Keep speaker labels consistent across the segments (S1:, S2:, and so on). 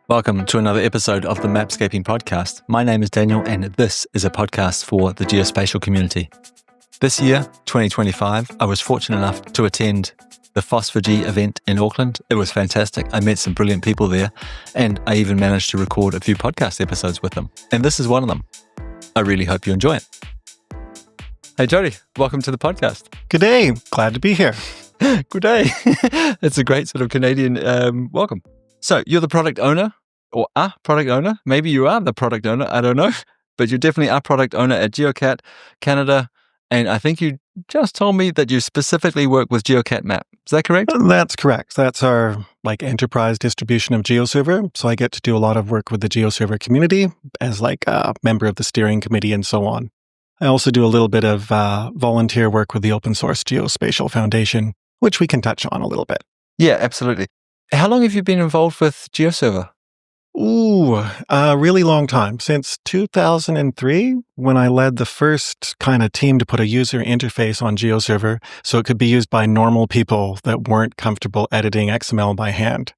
S1: Welcome to another episode of the Mapscaping podcast. My name is Daniel, and this is a podcast for the geospatial community. This year, 2025, I was fortunate enough to attend the Phospher-G event in Auckland. It was fantastic. I met some brilliant people there, and I even managed to record a few podcast episodes with them. And this is one of them. I really hope you enjoy it. Hey, Jody, welcome to the podcast.
S2: Good day. Glad to be here.
S1: Good day. It's a great sort of Canadian welcome. So you're the product owner, or a product owner. Maybe you are the product owner. I don't know. But you're definitely a product owner at Geocat, Canada. And I think you just told me that you specifically work with Geocat Map. Is that correct?
S2: That's correct. That's our enterprise distribution of GeoServer. So I get to do a lot of work with the GeoServer community as a member of the steering committee and so on. I also do a little bit of volunteer work with the Open Source Geospatial Foundation, which we can touch on a little bit.
S1: Yeah, absolutely. How long have you been involved with GeoServer?
S2: A really long time. Since 2003, when I led the first kind of team to put a user interface on GeoServer so it could be used by normal people that weren't comfortable editing XML by hand.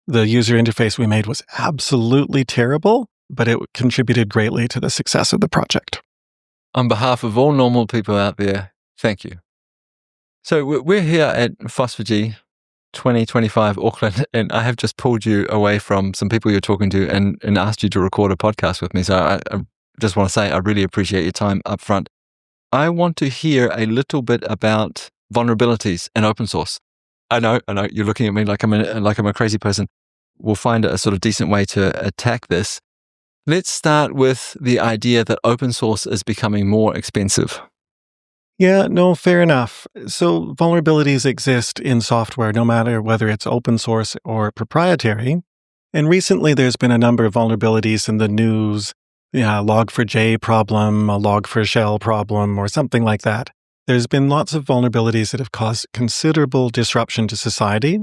S2: The user interface we made was absolutely terrible, but it contributed greatly to the success of the project.
S1: On behalf of all normal people out there, thank you. So we're here at Phospher-G 2025 Auckland, and I have just pulled you away from some people you're talking to and asked you to record a podcast with me. So I just want to say I really appreciate your time up front. I want to hear a little bit about vulnerabilities and open source. I know, you're looking at me like I'm a crazy person. We'll find a sort of decent way to attack this. Let's start with the idea that open source is becoming more expensive.
S2: Yeah, no, fair enough. So vulnerabilities exist in software, no matter whether it's open source or proprietary. And recently there's been a number of vulnerabilities in the news, Log4j problem, a Log4Shell problem, or something like that. There's been lots of vulnerabilities that have caused considerable disruption to society.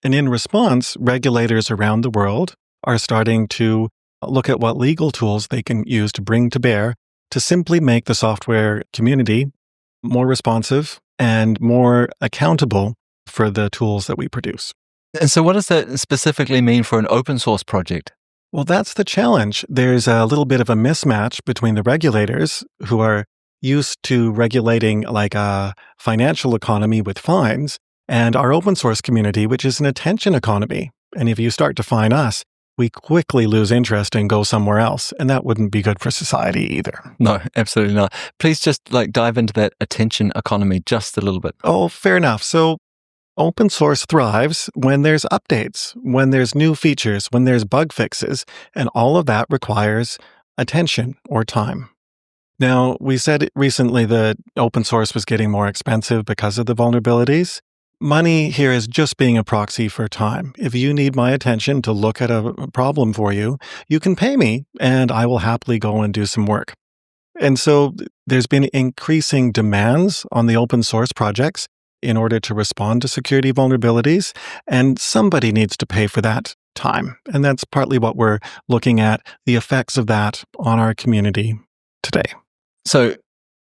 S2: And in response, regulators around the world are starting to look at what legal tools they can use to bring to bear to simply make the software community more responsive and more accountable for the tools that we produce.
S1: And so what does that specifically mean for an open source project?
S2: Well, that's the challenge. There's a little bit of a mismatch between the regulators who are used to regulating a financial economy with fines and our open source community, which is an attention economy. And if you start to fine us, we quickly lose interest and go somewhere else. And that wouldn't be good for society either.
S1: No, absolutely not. Please just dive into that attention economy just a little bit.
S2: Oh, fair enough. So open source thrives when there's updates, when there's new features, when there's bug fixes, and all of that requires attention or time. Now, we said recently that open source was getting more expensive because of the vulnerabilities. Money here is just being a proxy for time. If you need my attention to look at a problem for you, you can pay me and I will happily go and do some work. And so there's been increasing demands on the open source projects in order to respond to security vulnerabilities, and somebody needs to pay for that time. And that's partly what we're looking at, the effects of that on our community today.
S1: So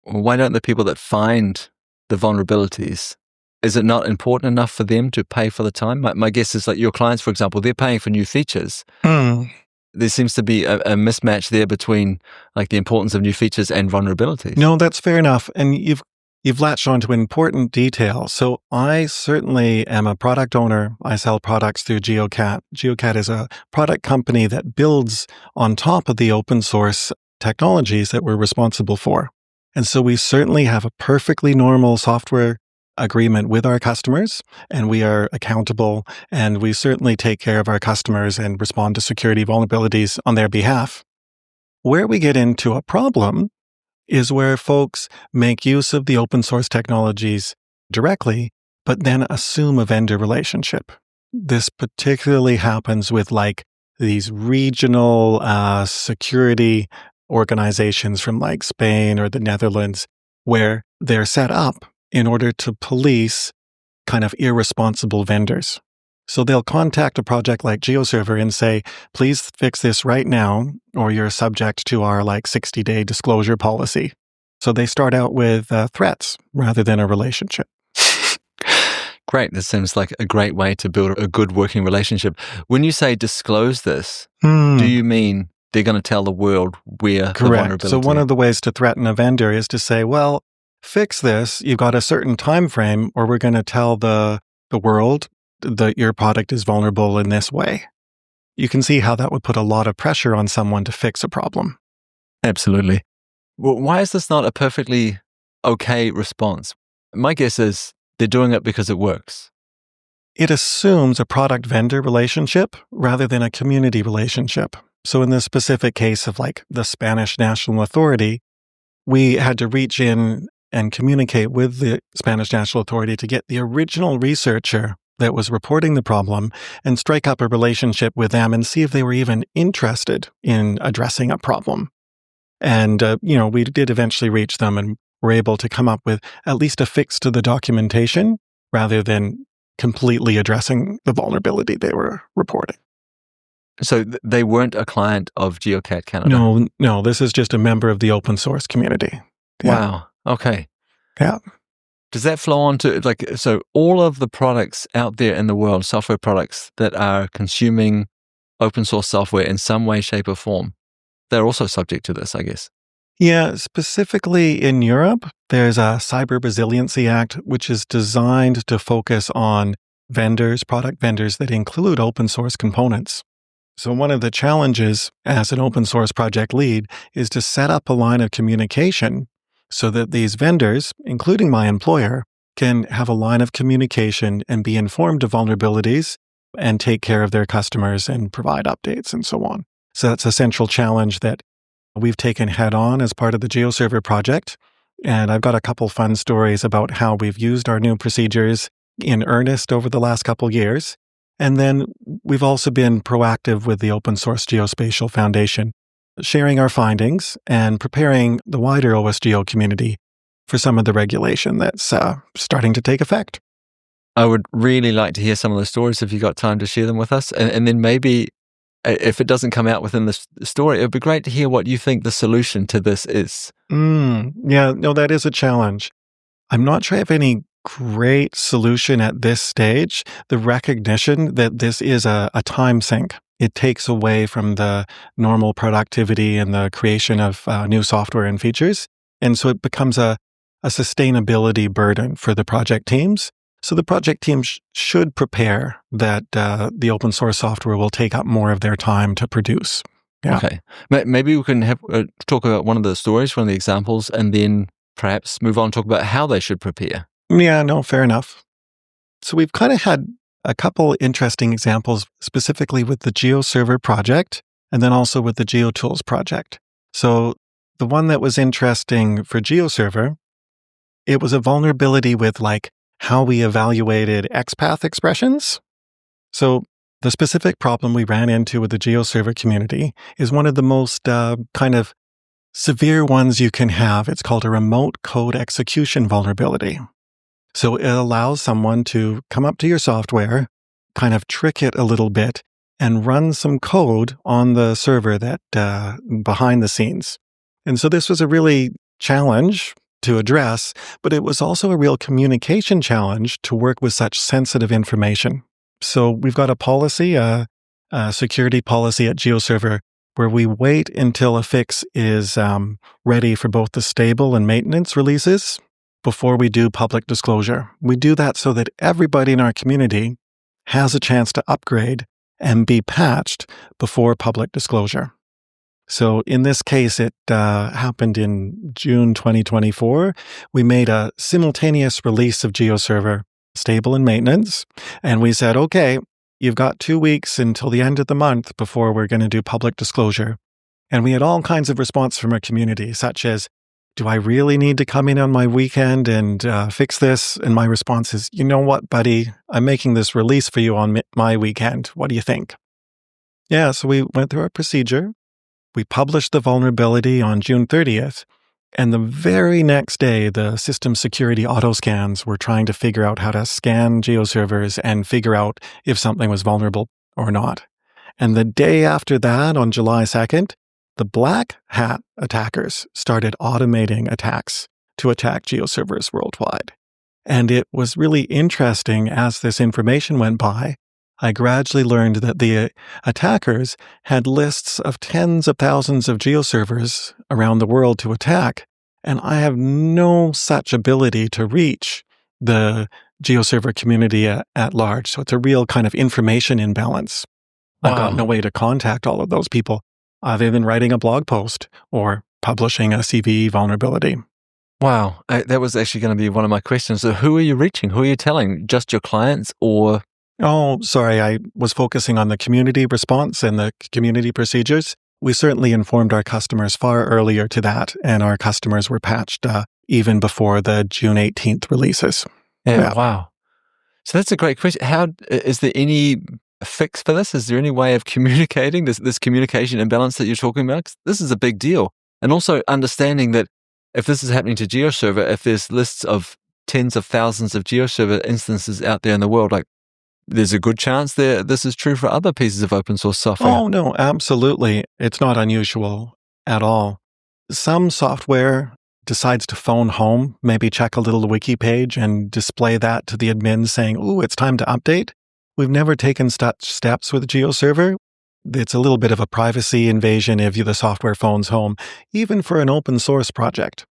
S1: why don't the people that find the vulnerabilities, is it not important enough for them to pay for the time? My guess is your clients, for example, they're paying for new features. There seems to be a mismatch there between the importance of new features and vulnerabilities.
S2: No, that's fair enough. And you've latched onto an important detail. So I certainly am a product owner. I sell products through Geocat. Geocat is a product company that builds on top of the open source technologies that we're responsible for. And so we certainly have a perfectly normal software agreement with our customers, and we are accountable, and we certainly take care of our customers and respond to security vulnerabilities on their behalf. Where we get into a problem is where folks make use of the open source technologies directly, but then assume a vendor relationship. This particularly happens with these regional security organizations from Spain or the Netherlands, where they're set up in order to police kind of irresponsible vendors. So they'll contact a project like GeoServer and say, please fix this right now, or you're subject to our 60-day disclosure policy. So they start out with threats rather than a relationship.
S1: Great. This seems like a great way to build a good working relationship. When you say disclose this, do you mean they're going to tell the world where the
S2: Correct. So
S1: vulnerability
S2: one
S1: is?
S2: of the ways to threaten a vendor is to say, well, fix this. You've got a certain time frame, or we're going to tell the world that your product is vulnerable in this way. You can see how that would put a lot of pressure on someone to fix a problem.
S1: Absolutely. Well, why is this not a perfectly okay response? My guess is they're doing it because it works.
S2: It assumes a product-vendor relationship rather than a community relationship. So in this specific case of like the Spanish National Authority, we had to reach in and communicate with the Spanish National Authority to get the original researcher that was reporting the problem and strike up a relationship with them and see if they were even interested in addressing a problem. And, we did eventually reach them and were able to come up with at least a fix to the documentation rather than completely addressing the vulnerability they were reporting.
S1: So they weren't a client of Geocat Canada?
S2: No, this is just a member of the open source community. Yeah.
S1: Wow. Okay.
S2: Yeah.
S1: Does that flow on to, so all of the products out there in the world, software products that are consuming open source software in some way, shape, or form, they're also subject to this, I guess?
S2: Yeah, specifically in Europe, there's a Cyber Resiliency Act, which is designed to focus on product vendors that include open source components. So one of the challenges as an open source project lead is to set up a line of communication so that these vendors, including my employer, can have a line of communication and be informed of vulnerabilities and take care of their customers and provide updates and so on. So that's a central challenge that we've taken head on as part of the GeoServer project. And I've got a couple fun stories about how we've used our new procedures in earnest over the last couple years. And then we've also been proactive with the Open Source Geospatial Foundation, sharing our findings and preparing the wider OSGeo community for some of the regulation that's starting to take effect.
S1: I would really like to hear some of the stories if you got time to share them with us. And then maybe if it doesn't come out within the story, it would be great to hear what you think the solution to this is.
S2: Yeah, no, that is a challenge. I'm not sure I have any great solution at this stage. The recognition that this is a time sink. It takes away from the normal productivity and the creation of new software and features. And so it becomes a sustainability burden for the project teams. So the project teams should prepare that the open source software will take up more of their time to produce. Yeah.
S1: Okay. Maybe we can have talk about one of the stories, one of the examples, and then perhaps move on and talk about how they should prepare.
S2: Yeah, no, fair enough. So we've kind of had a couple interesting examples, specifically with the GeoServer project, and then also with the GeoTools project. So the one that was interesting for GeoServer, it was a vulnerability with how we evaluated XPath expressions. So the specific problem we ran into with the GeoServer community is one of the most kind of severe ones you can have. It's called a remote code execution vulnerability. So it allows someone to come up to your software, kind of trick it a little bit, and run some code on the server that behind the scenes. And so this was a really challenge to address, but it was also a real communication challenge to work with such sensitive information. So we've got a policy, a security policy at GeoServer, where we wait until a fix is ready for both the stable and maintenance releases before we do public disclosure. We do that so that everybody in our community has a chance to upgrade and be patched before public disclosure. So in this case, it happened in June 2024. We made a simultaneous release of GeoServer, stable and maintenance, and we said, okay, you've got 2 weeks until the end of the month before we're going to do public disclosure. And we had all kinds of response from our community, such as, do I really need to come in on my weekend and fix this? And my response is, you know what, buddy, I'm making this release for you on my weekend. What do you think? Yeah, so we went through our procedure. We published the vulnerability on June 30th. And the very next day, the system security auto scans were trying to figure out how to scan GeoServers and figure out if something was vulnerable or not. And the day after that, on July 2nd, the black hat attackers started automating attacks to attack GeoServers worldwide. And it was really interesting as this information went by. I gradually learned that the attackers had lists of tens of thousands of GeoServers around the world to attack, and I have no such ability to reach the GeoServer community at large. So it's a real kind of information imbalance. I've got no way to contact all of those people other than writing a blog post or publishing a CVE vulnerability.
S1: Wow. That was actually going to be one of my questions. So who are you reaching? Who are you telling? Just your clients or?
S2: Oh, sorry. I was focusing on the community response and the community procedures. We certainly informed our customers far earlier to that, and our customers were patched even before the June 18th releases.
S1: Yeah. Wow. So that's a great question. How is there any fix for this? Is there any way of communicating this communication imbalance that you're talking about? 'Cause this is a big deal. And also understanding that if this is happening to GeoServer, if there's lists of tens of thousands of GeoServer instances out there in the world, like there's a good chance this is true for other pieces of open source software.
S2: Oh, no, absolutely. It's not unusual at all. Some software decides to phone home, maybe check a little wiki page and display that to the admin saying, "Ooh, it's time to update." We've never taken such steps with GeoServer. It's a little bit of a privacy invasion if the software phones home, even for an open source project.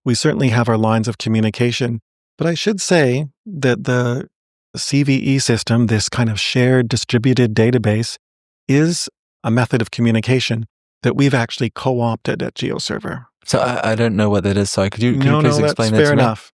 S2: We certainly have our lines of communication, but I should say that the CVE system, this kind of shared distributed database, is a method of communication that we've actually co-opted at GeoServer.
S1: So I don't know what that is. So could you
S2: No,
S1: please explain that
S2: that's
S1: to
S2: fair
S1: me?
S2: enough.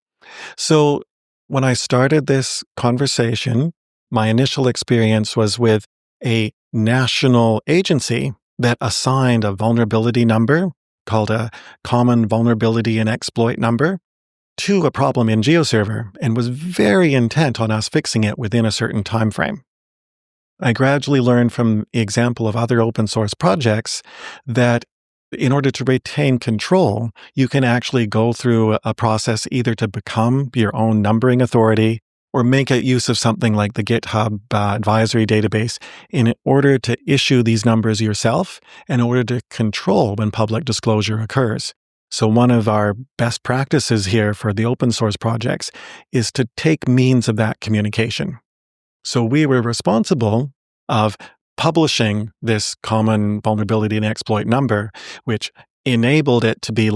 S2: So when I started this conversation, my initial experience was with a national agency that assigned a vulnerability number called a common vulnerability and exploit number to a problem in GeoServer and was very intent on us fixing it within a certain time frame. I gradually learned from the example of other open source projects that in order to retain control, you can actually go through a process either to become your own numbering authority or make a use of something like the GitHub advisory database in order to issue these numbers yourself in order to control when public disclosure occurs. So one of our best practices here for the open source projects is to take means of that communication. So we were responsible of publishing this common vulnerability and exploit number, which enabled it to be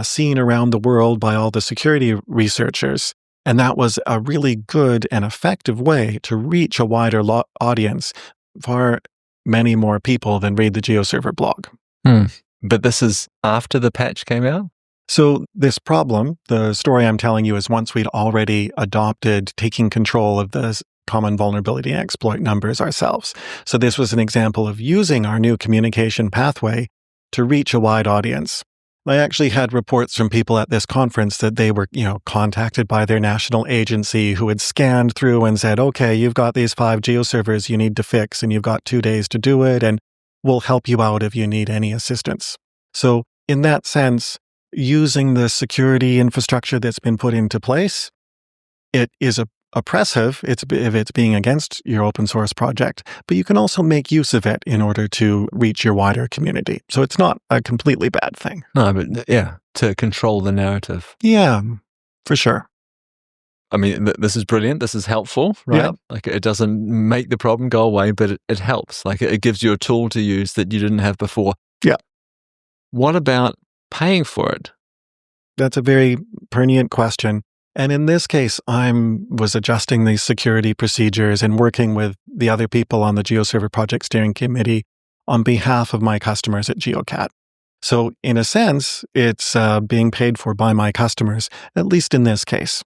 S2: seen around the world by all the security researchers. And that was a really good and effective way to reach a wider audience, far many more people than read the GeoServer blog.
S1: But this is after the patch came out?
S2: So this problem, the story I'm telling you, is once we'd already adopted taking control of the common vulnerability and exploit numbers ourselves. So this was an example of using our new communication pathway to reach a wide audience. I actually had reports from people at this conference that they were, contacted by their national agency who had scanned through and said, "Okay, you've got these 5 GeoServers you need to fix and you've got 2 days to do it, and we'll help you out if you need any assistance." So in that sense, using the security infrastructure that's been put into place, it is oppressive if it's being against your open source project, but you can also make use of it in order to reach your wider community. So it's not a completely bad thing.
S1: No, but yeah, to control the narrative.
S2: Yeah, for sure.
S1: I mean, this is brilliant. This is helpful, right?
S2: Yeah.
S1: Like it doesn't make the problem go away, but it helps. Like it gives you a tool to use that you didn't have before.
S2: Yeah.
S1: What about paying for it?
S2: That's a very pertinent question. And in this case, I was adjusting these security procedures and working with the other people on the GeoServer project steering committee on behalf of my customers at Geocat. So in a sense, it's being paid for by my customers, at least in this case.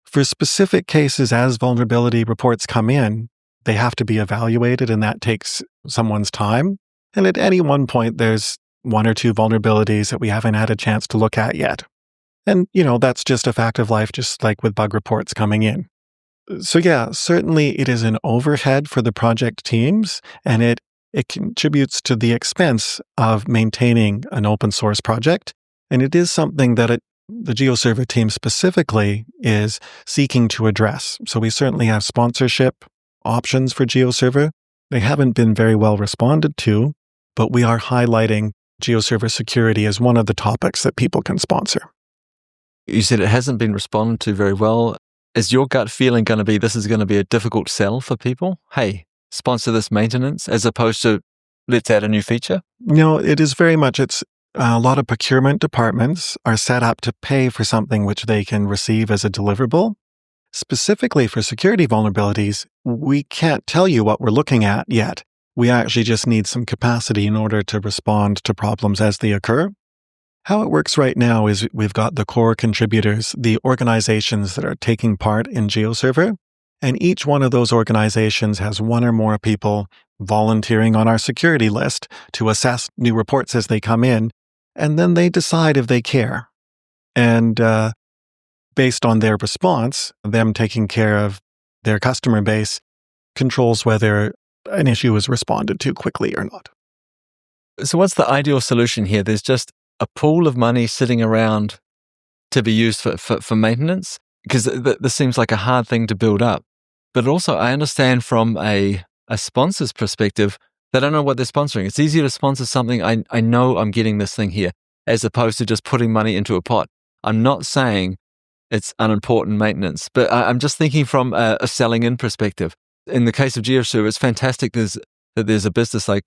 S2: For specific cases, as vulnerability reports come in, they have to be evaluated, and that takes someone's time. And at any one point, there's 1 or 2 vulnerabilities that we haven't had a chance to look at yet. And, that's just a fact of life, just like with bug reports coming in. So yeah, certainly it is an overhead for the project teams, and it contributes to the expense of maintaining an open source project. And it is something that the GeoServer team specifically is seeking to address. So we certainly have sponsorship options for GeoServer. They haven't been very well responded to, but we are highlighting GeoServer security as one of the topics that people can sponsor.
S1: You said it hasn't been responded to very well. Is your gut feeling going to be this is going to be a difficult sell for people? Hey, sponsor this maintenance, as opposed to let's add a new feature?
S2: No, it is very much, it's a lot of procurement departments are set up to pay for something which they can receive as a deliverable. Specifically for security vulnerabilities, we can't tell you what we're looking at yet. We actually just need some capacity in order to respond to problems as they occur. How it works right now is we've got the core contributors, the organizations that are taking part in GeoServer, and each one of those organizations has one or more people volunteering on our security list to assess new reports as they come in, and then they decide if they care. And based on their response, them taking care of their customer base controls whether an issue is responded to quickly or not.
S1: So what's the ideal solution here? There's just a pool of money sitting around to be used for maintenance? Because this seems like a hard thing to build up. But also, I understand from a sponsor's perspective, they don't know what they're sponsoring. It's easier to sponsor something I know I'm getting this thing here, as opposed to just putting money into a pot. I'm not saying it's unimportant maintenance, but I'm just thinking from a selling in perspective. In the case of GeoServer, it's fantastic that there's a business like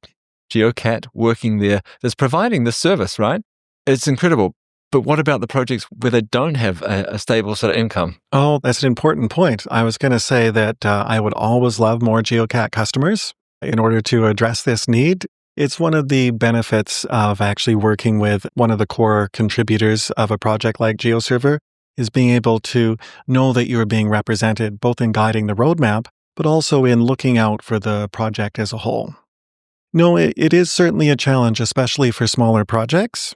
S1: Geocat working there that's providing this service, right? It's incredible. But what about the projects where they don't have a stable sort of income?
S2: Oh, that's an important point. I was going to say that I would always love more Geocat customers in order to address this need. It's one of the benefits of actually working with one of the core contributors of a project like GeoServer is being able to know that you are being represented both in guiding the roadmap, but also in looking out for the project as a whole. No, it is certainly a challenge, especially for smaller projects.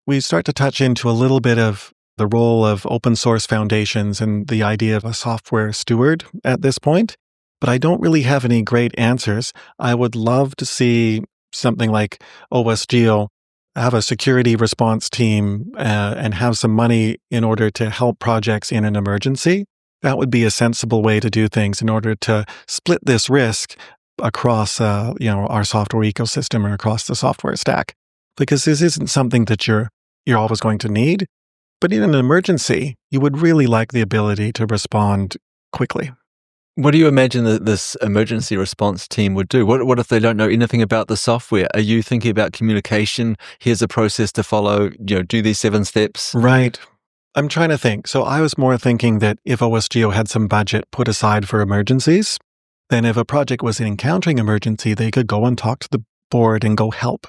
S2: We start to touch into a little bit of the role of open source foundations and the idea of a software steward at this point, but I don't really have any great answers. I would love to see something like OSGeo have a security response team and have some money in order to help projects in an emergency. That would be a sensible way to do things in order to split this risk across our software ecosystem or across the software stack. Because this isn't something that you're always going to need, but in an emergency, you would really like the ability to respond quickly.
S1: What do you imagine that this emergency response team would do? What if they don't know anything about the software? Are you thinking about communication? Here's a process to follow, do these 7 steps?
S2: Right. I'm trying to think. So I was more thinking that if OSGeo had some budget put aside for emergencies, then if a project was encountering emergency, they could go and talk to the board and go help.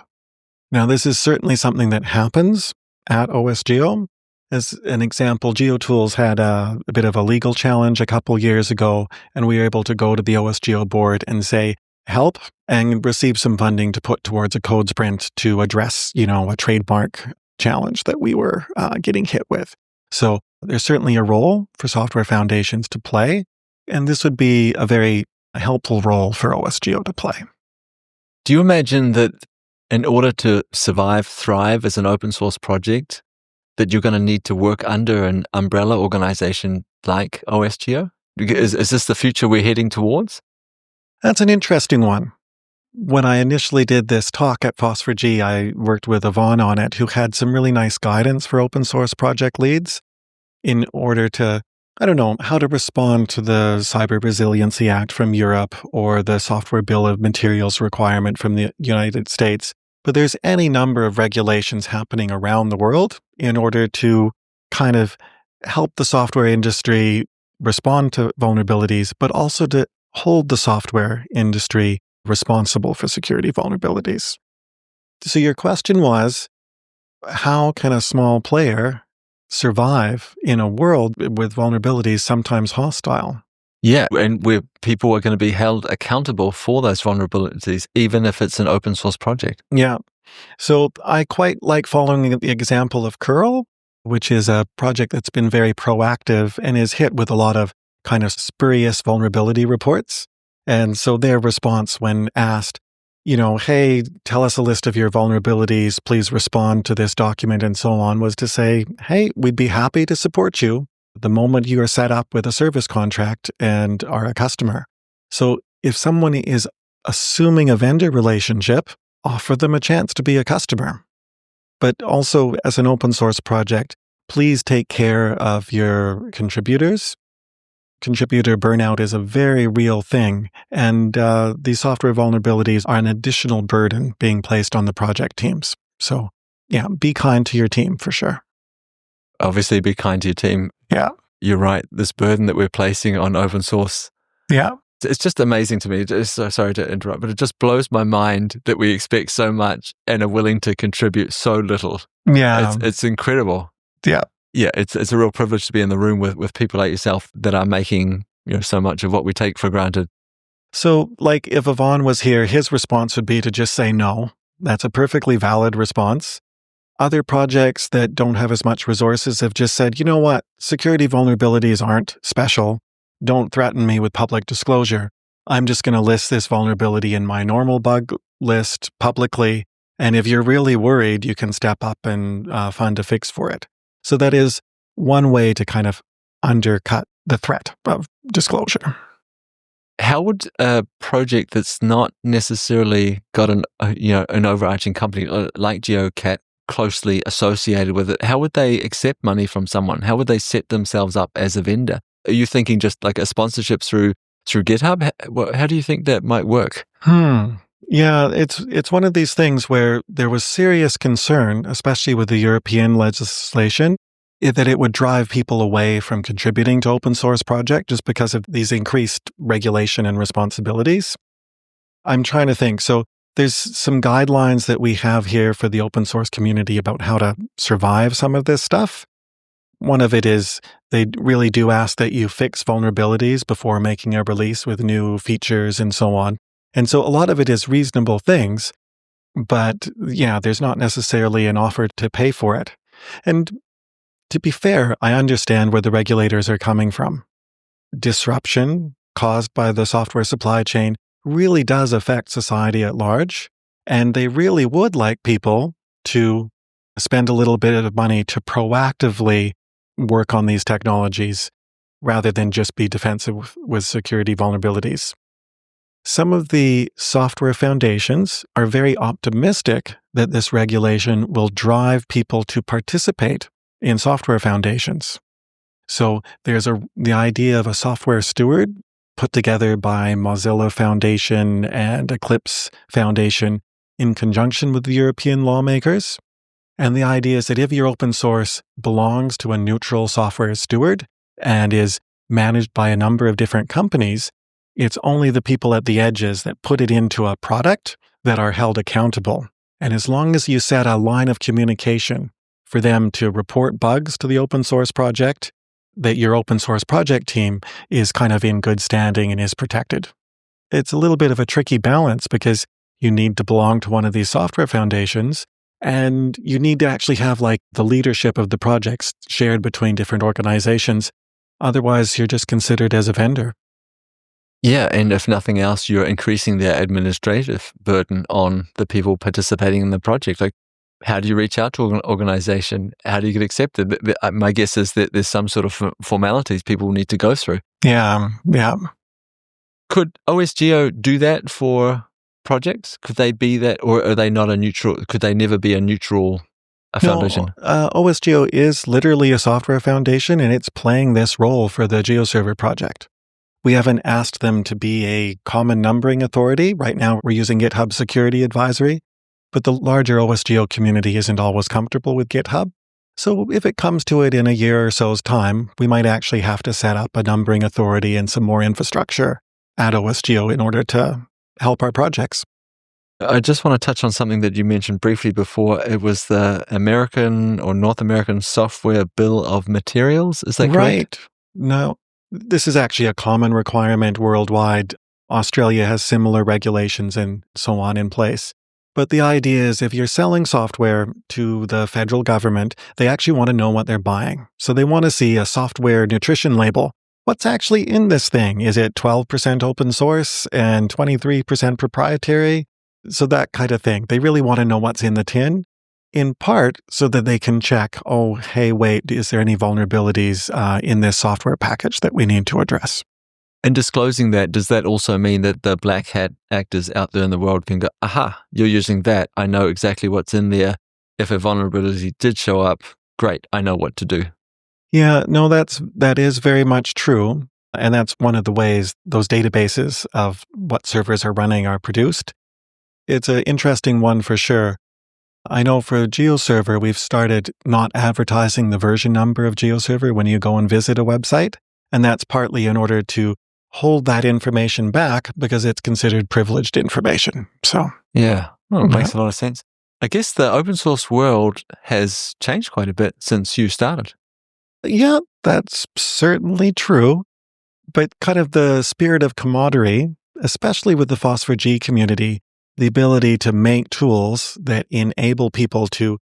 S2: Now, this is certainly something that happens at OSGeo. As an example, GeoTools had a bit of a legal challenge a couple years ago, and we were able to go to the OSGeo board and say, help, and receive some funding to put towards a code sprint to address, a trademark challenge that we were getting hit with. So there's certainly a role for software foundations to play, and this would be a very helpful role for OSGeo to play.
S1: Do you imagine that in order to survive, thrive as an open source project, that you're going to need to work under an umbrella organization like OSGeo? Is this the future we're heading towards?
S2: That's an interesting one. When I initially did this talk at Phosphor-G, I worked with Yvonne on it, who had some really nice guidance for open source project leads in order to, how to respond to the Cyber Resiliency Act from Europe or the Software Bill of Materials requirement from the United States. But there's any number of regulations happening around the world in order to kind of help the software industry respond to vulnerabilities, but also to hold the software industry responsible for security vulnerabilities. So your question was, how can a small player survive in a world with vulnerabilities sometimes hostile?
S1: Yeah, and where people are going to be held accountable for those vulnerabilities, even if it's an open source project.
S2: Yeah. So I quite like following the example of Curl, which is a project that's been very proactive and is hit with a lot of kind of spurious vulnerability reports. And so their response when asked, hey, tell us a list of your vulnerabilities, please respond to this document and so on, was to say, hey, we'd be happy to support you the moment you are set up with a service contract and are a customer. So if someone is assuming a vendor relationship, offer them a chance to be a customer. But also as an open source project, please take care of your contributors contributor burnout is a very real thing, and these software vulnerabilities are an additional burden being placed on the project teams. So, yeah, be kind to your team for sure.
S1: Obviously, be kind to your team.
S2: Yeah.
S1: You're right. This burden that we're placing on open source.
S2: Yeah.
S1: It's just amazing to me. So sorry to interrupt, but it just blows my mind that we expect so much and are willing to contribute so little.
S2: Yeah.
S1: It's incredible.
S2: Yeah.
S1: Yeah, it's a real privilege to be in the room with people like yourself that are making so much of what we take for granted.
S2: So, like, if Yvonne was here, his response would be to just say no. That's a perfectly valid response. Other projects that don't have as much resources have just said, you know what, security vulnerabilities aren't special. Don't threaten me with public disclosure. I'm just going to list this vulnerability in my normal bug list publicly. And if you're really worried, you can step up and fund a fix for it. So that is one way to kind of undercut the threat of disclosure.
S1: How would a project that's not necessarily got an overarching company like Geocat closely associated with it, how would they accept money from someone? How would they set themselves up as a vendor? Are you thinking just like a sponsorship through GitHub? How do you think that might work?
S2: Yeah, it's one of these things where there was serious concern, especially with the European legislation, that it would drive people away from contributing to open source project just because of these increased regulation and responsibilities. I'm trying to think. So there's some guidelines that we have here for the open source community about how to survive some of this stuff. One of it is they really do ask that you fix vulnerabilities before making a release with new features and so on. And so a lot of it is reasonable things, but yeah, there's not necessarily an offer to pay for it. And to be fair, I understand where the regulators are coming from. Disruption caused by the software supply chain really does affect society at large, and they really would like people to spend a little bit of money to proactively work on these technologies rather than just be defensive with security vulnerabilities. Some of the software foundations are very optimistic that this regulation will drive people to participate in software foundations. So there's the idea of a software steward put together by Mozilla Foundation and Eclipse Foundation in conjunction with the European lawmakers. And the idea is that if your open source belongs to a neutral software steward and is managed by a number of different companies, it's only the people at the edges that put it into a product that are held accountable. And as long as you set a line of communication for them to report bugs to the open source project, that your open source project team is kind of in good standing and is protected. It's a little bit of a tricky balance because you need to belong to one of these software foundations, and you need to actually have like the leadership of the projects shared between different organizations. Otherwise, you're just considered as a vendor.
S1: Yeah, and if nothing else, you're increasing their administrative burden on the people participating in the project. Like, how do you reach out to an organization? How do you get accepted? My guess is that there's some sort of formalities people need to go through.
S2: Yeah.
S1: Could OSGeo do that for projects? Could they be that, or are they not a neutral? Could they never be a neutral foundation?
S2: No, OSGeo is literally a software foundation, and it's playing this role for the GeoServer project. We haven't asked them to be a common numbering authority. Right now, we're using GitHub Security Advisory, but the larger OSGeo community isn't always comfortable with GitHub. So if it comes to it in a year or so's time, we might actually have to set up a numbering authority and some more infrastructure at OSGeo in order to help our projects.
S1: I just want to touch on something that you mentioned briefly before. It was the American or North American Software Bill of Materials. Is that correct?
S2: Right. No, this is actually a common requirement worldwide. Australia has similar regulations and so on in place. But the idea is if you're selling software to the federal government, they actually want to know what they're buying. So they want to see a software nutrition label. What's actually in this thing? Is it 12% open source and 23% proprietary? So that kind of thing. They really want to know what's in the tin, in part so that they can check, oh, hey, wait, is there any vulnerabilities in this software package that we need to address?
S1: And disclosing that, does that also mean that the black hat actors out there in the world can go, aha, you're using that. I know exactly what's in there. If a vulnerability did show up, great, I know what to do.
S2: Yeah, no, that is very much true. And that's one of the ways those databases of what servers are running are produced. It's an interesting one for sure. I know for GeoServer, we've started not advertising the version number of GeoServer when you go and visit a website. And that's partly in order to hold that information back because it's considered privileged information. So,
S1: yeah, well, it makes a lot of sense. I guess the open source world has changed quite a bit since you started.
S2: Yeah, that's certainly true. But kind of the spirit of camaraderie, especially with the Phosphor-G community, the ability to make tools that enable people to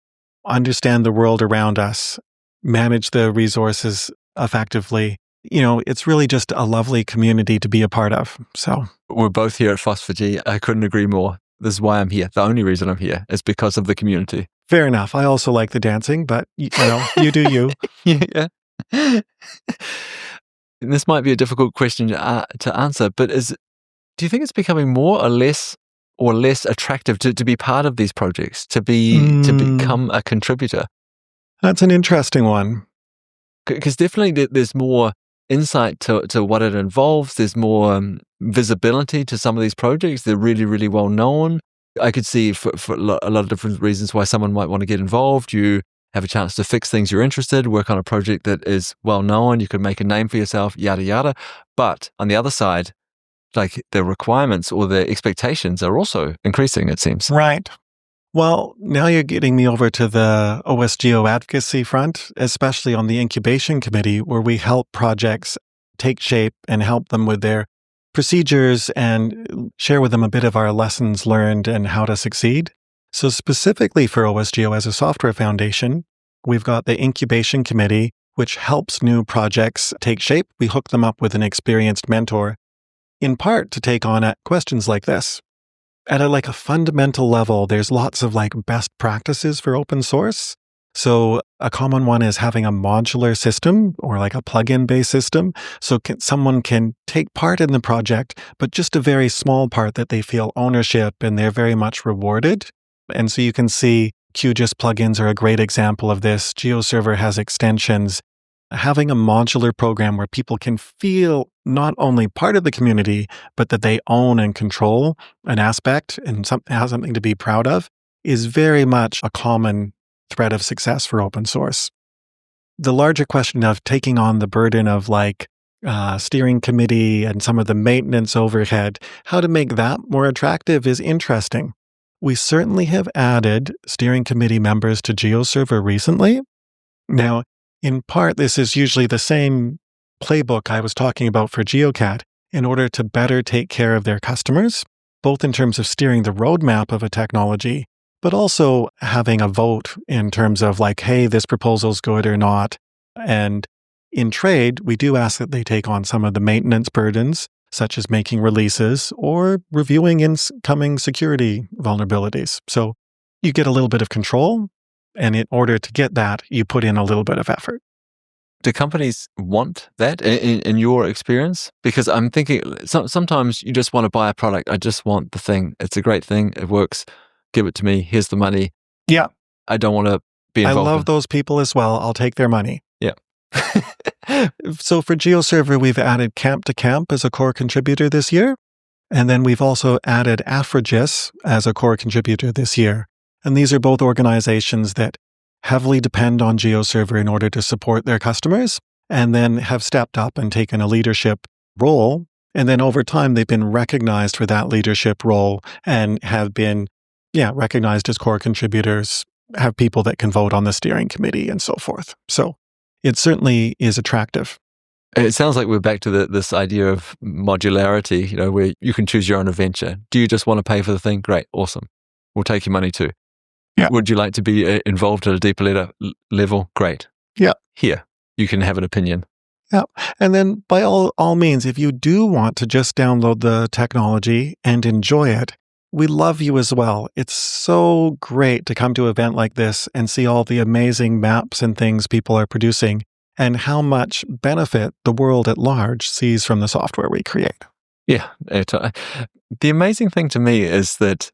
S2: understand the world around us, manage the resources effectively. It's really just a lovely community to be a part of. So
S1: we're both here at Phosphor-G. I couldn't agree more. This is why I'm here. The only reason I'm here is because of the community.
S2: Fair enough. I also like the dancing, but you do you.
S1: Yeah. This might be a difficult question to answer, but do you think it's becoming more or less attractive to be part of these projects, to become a contributor?
S2: That's an interesting one.
S1: Because definitely there's more insight to what it involves. There's more visibility to some of these projects. They're really, really well known. I could see for a lot of different reasons why someone might want to get involved. You have a chance to fix things you're interested, work on a project that is well known. You could make a name for yourself, yada, yada. But on the other side, like the requirements or the expectations are also increasing, it seems.
S2: Right. Well, now you're getting me over to the OSGeo advocacy front, especially on the incubation committee, where we help projects take shape and help them with their procedures and share with them a bit of our lessons learned and how to succeed. So specifically for OSGeo as a software foundation, we've got the incubation committee, which helps new projects take shape. We hook them up with an experienced mentor, in part to take on questions like this. At a fundamental level, there's lots of best practices for open source. So a common one is having a modular system or a plugin based system. So someone can take part in the project, but just a very small part that they feel ownership and they're very much rewarded. And so you can see QGIS plugins are a great example of this. GeoServer has extensions. Having a modular program where people can feel not only part of the community, but that they own and control an aspect and have something to be proud of is very much a common thread of success for open source. The larger question of taking on the burden of steering committee and some of the maintenance overhead, how to make that more attractive is interesting. We certainly have added steering committee members to GeoServer recently. Now, in part, this is usually the same playbook I was talking about for Geocat in order to better take care of their customers, both in terms of steering the roadmap of a technology, but also having a vote in terms of hey, this proposal's good or not. And in trade, we do ask that they take on some of the maintenance burdens, such as making releases or reviewing incoming security vulnerabilities. So you get a little bit of control. And in order to get that, you put in a little bit of effort.
S1: Do companies want that in your experience? Because I'm thinking sometimes you just want to buy a product. I just want the thing. It's a great thing. It works. Give it to me. Here's the money.
S2: Yeah.
S1: I don't want to be involved.
S2: I love those people as well. I'll take their money.
S1: Yeah.
S2: So for GeoServer, we've added Camp to Camp as a core contributor this year. And then we've also added Afrogis as a core contributor this year. And these are both organizations that heavily depend on GeoServer in order to support their customers and then have stepped up and taken a leadership role. And then over time, they've been recognized for that leadership role and have been, recognized as core contributors, have people that can vote on the steering committee and so forth. So it certainly is attractive.
S1: It sounds like we're back to this idea of modularity, where you can choose your own adventure. Do you just want to pay for the thing? Great. Awesome. We'll take your money too.
S2: Yeah.
S1: Would you like to be involved at a deeper level? Great.
S2: Yeah.
S1: Here, you can have an opinion.
S2: Yeah. And then by all means, if you do want to just download the technology and enjoy it, we love you as well. It's so great to come to an event like this and see all the amazing maps and things people are producing and how much benefit the world at large sees from the software we create.
S1: Yeah. The amazing thing to me is that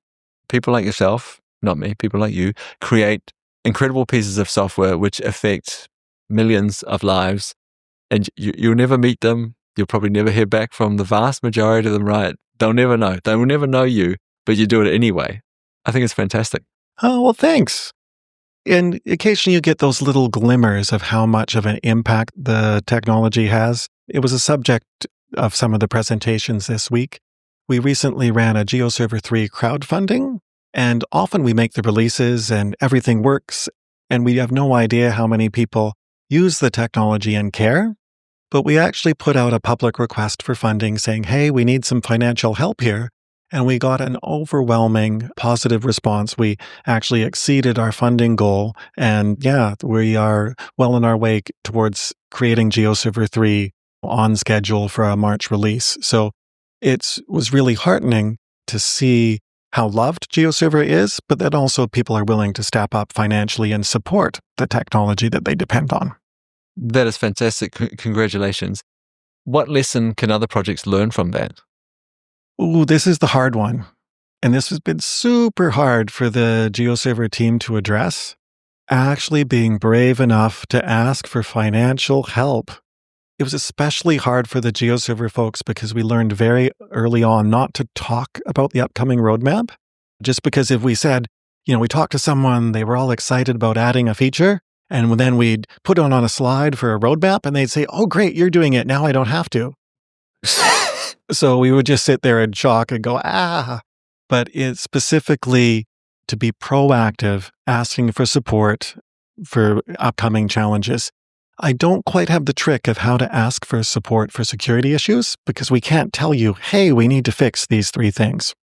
S1: people like yourself, not me, people like you, create incredible pieces of software which affect millions of lives, and you'll never meet them. You'll probably never hear back from the vast majority of them, right? They'll never know. They will never know you, but you do it anyway. I think it's fantastic.
S2: Oh, well, thanks. And occasionally you get those little glimmers of how much of an impact the technology has. It was a subject of some of the presentations this week. We recently ran a GeoServer 3 crowdfunding, and often we make the releases and everything works, and we have no idea how many people use the technology and care. But we actually put out a public request for funding saying, hey, we need some financial help here. And we got an overwhelming positive response. We actually exceeded our funding goal. And yeah, we are well on our way towards creating GeoServer 3 on schedule for a March release. So it was really heartening to see how loved GeoServer is, but that also people are willing to step up financially and support the technology that they depend on.
S1: That is fantastic. Congratulations. What lesson can other projects learn from that?
S2: Ooh, this is the hard one. And this has been super hard for the GeoServer team to address. Actually being brave enough to ask for financial help. It was especially hard for the GeoServer folks because we learned very early on not to talk about the upcoming roadmap. Just because if we said, we talked to someone, they were all excited about adding a feature, and then we'd put it on a slide for a roadmap, and they'd say, oh, great, you're doing it. Now I don't have to. So we would just sit there in shock and go, But it's specifically to be proactive, asking for support for upcoming challenges. I don't quite have the trick of how to ask for support for security issues because we can't tell you, hey, we need to fix these 3 things.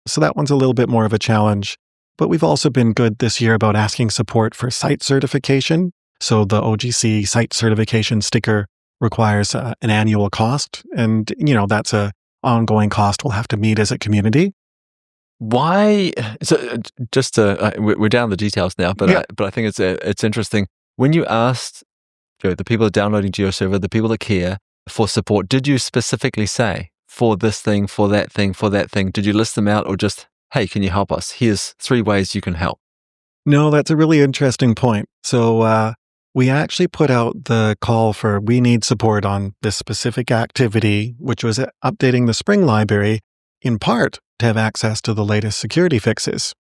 S2: So that one's a little bit more of a challenge. But we've also been good this year about asking support for site certification. So the OGC site certification sticker requires an annual cost. And, that's an ongoing cost we'll have to meet as a community.
S1: Why? So just to, we're down the details now, but
S2: Yeah.
S1: I think it's interesting. When you asked the people that are downloading GeoServer, the people that care for support, did you specifically say for this thing, for that thing, for that thing? Did you list them out or just, hey, can you help us? Here's 3 ways you can help.
S2: No, that's a really interesting point. So we actually put out the call for we need support on this specific activity, which was updating the Spring library in part to have access to the latest security fixes.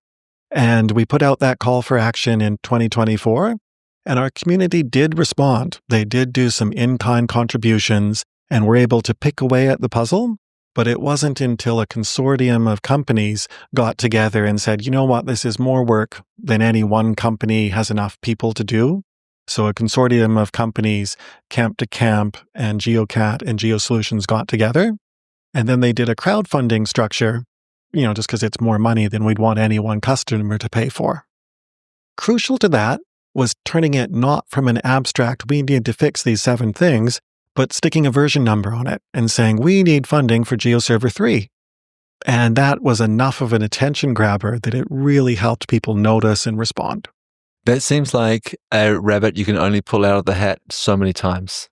S2: And we put out that call for action in 2024, and our community did respond. They did do some in-kind contributions and were able to pick away at the puzzle. But it wasn't until a consortium of companies got together and said, you know what, this is more work than any one company has enough people to do. So a consortium of companies, Camp to Camp and Geocat and GeoSolutions got together. And then they did a crowdfunding structure, just because it's more money than we'd want any one customer to pay for. Crucial to that was turning it not from an abstract, we need to fix these 7 things, but sticking a version number on it and saying, we need funding for GeoServer 3. And that was enough of an attention grabber that it really helped people notice and respond.
S1: That seems like a rabbit you can only pull out of the hat so many times.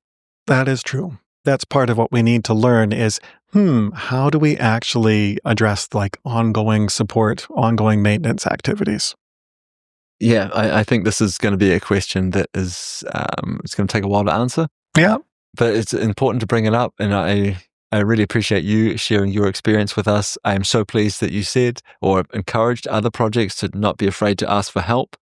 S2: That is true. That's part of what we need to learn is, how do we actually address ongoing support, ongoing maintenance activities?
S1: Yeah, I think this is going to be a question that is, it's going to take a while to answer.
S2: Yeah.
S1: But it's important to bring it up, and I really appreciate you sharing your experience with us. I am so pleased that you said or encouraged other projects to not be afraid to ask for help.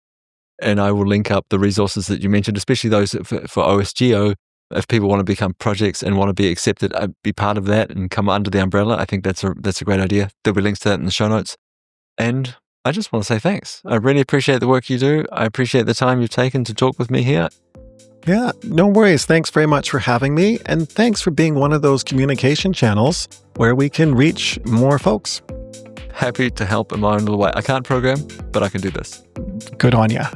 S1: And I will link up the resources that you mentioned, especially those for OSGeo. If people want to become projects and want to be accepted, be part of that and come under the umbrella, I think that's a great idea. There'll be links to that in the show notes. And I just want to say thanks. I really appreciate the work you do. I appreciate the time you've taken to talk with me here.
S2: Yeah, no worries. Thanks very much for having me. And thanks for being one of those communication channels where we can reach more folks.
S1: Happy to help in my own little way. I can't program, but I can do this.
S2: Good on ya.